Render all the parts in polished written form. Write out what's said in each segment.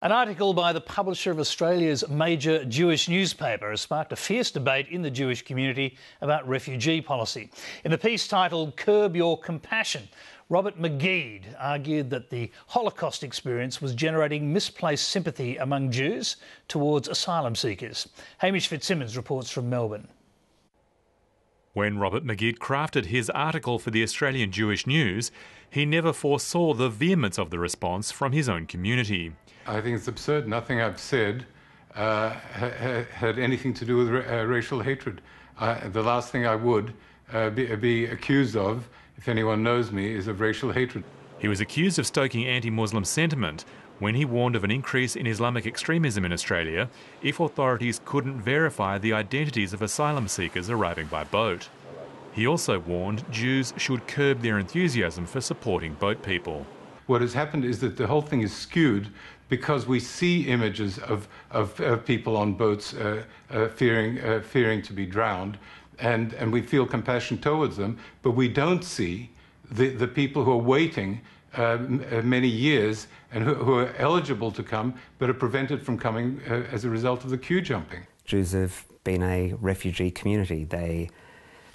An article by the publisher of Australia's major Jewish newspaper has sparked a fierce debate in the Jewish community about refugee policy. In the piece titled "Curb Your Compassion," Robert McGead argued that the Holocaust experience was generating misplaced sympathy among Jews towards asylum seekers. Hamish Fitzsimmons reports from Melbourne. When Robert McGead crafted his article for the Australian Jewish News, he never foresaw the vehemence of the response from his own community. I think it's absurd. Nothing I've said had anything to do with racial hatred. The last thing I would be accused of, if anyone knows me, is of racial hatred. He was accused of stoking anti-Muslim sentiment when he warned of an increase in Islamic extremism in Australia if authorities couldn't verify the identities of asylum seekers arriving by boat. He also warned Jews should curb their enthusiasm for supporting boat people. What has happened is that the whole thing is skewed because we see images of people on boats fearing to be drowned, and we feel compassion towards them, but we don't see the people who are waiting many years and who are eligible to come but are prevented from coming as a result of the queue jumping. Jews have been a refugee community. They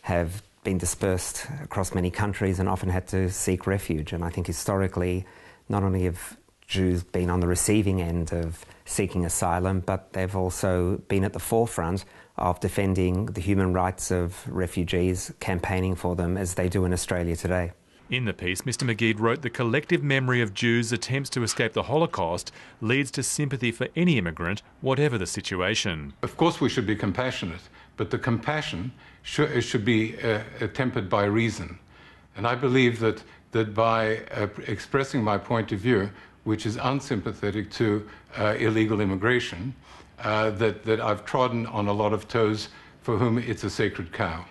have been dispersed across many countries and often had to seek refuge. And I think historically, not only have Jews been on the receiving end of seeking asylum, but they've also been at the forefront of defending the human rights of refugees, campaigning for them as they do in Australia today. In the piece, Mr McGead wrote the collective memory of Jews' attempts to escape the Holocaust leads to sympathy for any immigrant, whatever the situation. Of course we should be compassionate, but the compassion should be tempered by reason. And I believe that by expressing my point of view, which is unsympathetic to illegal immigration, that I've trodden on a lot of toes for whom it's a sacred cow.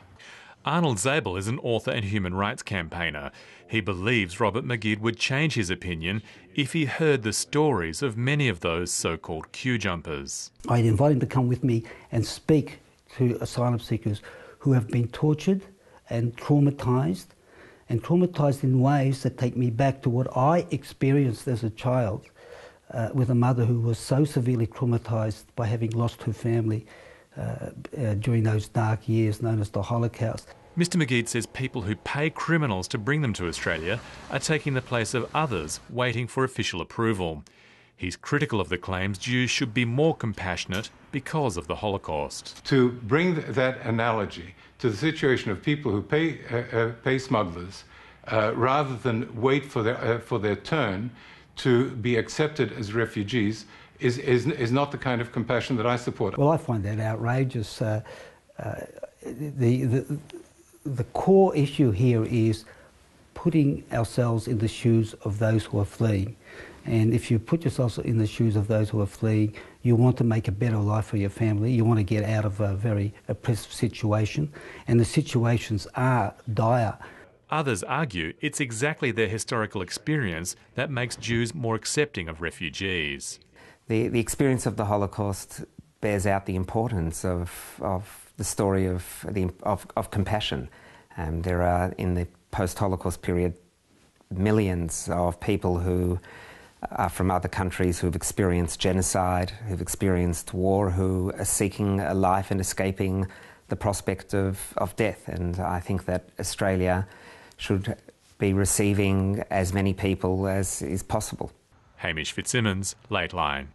Arnold Zabel is an author and human rights campaigner. He believes Robert McGead would change his opinion if he heard the stories of many of those so-called queue jumpers. I'd invite him to come with me and speak to asylum seekers who have been tortured and traumatised in ways that take me back to what I experienced as a child with a mother who was so severely traumatised by having lost her family during those dark years known as the Holocaust. Mr McGead says people who pay criminals to bring them to Australia are taking the place of others waiting for official approval. He's critical of the claims Jews should be more compassionate because of the Holocaust. To bring that analogy to the situation of people who pay smugglers rather than wait for their turn to be accepted as refugees is not the kind of compassion that I support. Well, I find that outrageous. The core issue here is putting ourselves in the shoes of those who are fleeing. And if you put yourself in the shoes of those who are fleeing, you want to make a better life for your family. You want to get out of a very oppressive situation. And the situations are dire. Others argue it's exactly their historical experience that makes Jews more accepting of refugees. The experience of the Holocaust bears out the importance of the story of compassion. There are, in the post-Holocaust period, millions of people who are from other countries who've experienced genocide, who've experienced war, who are seeking a life and escaping the prospect of death. And I think that Australia should be receiving as many people as is possible. Hamish Fitzsimmons, Late Line.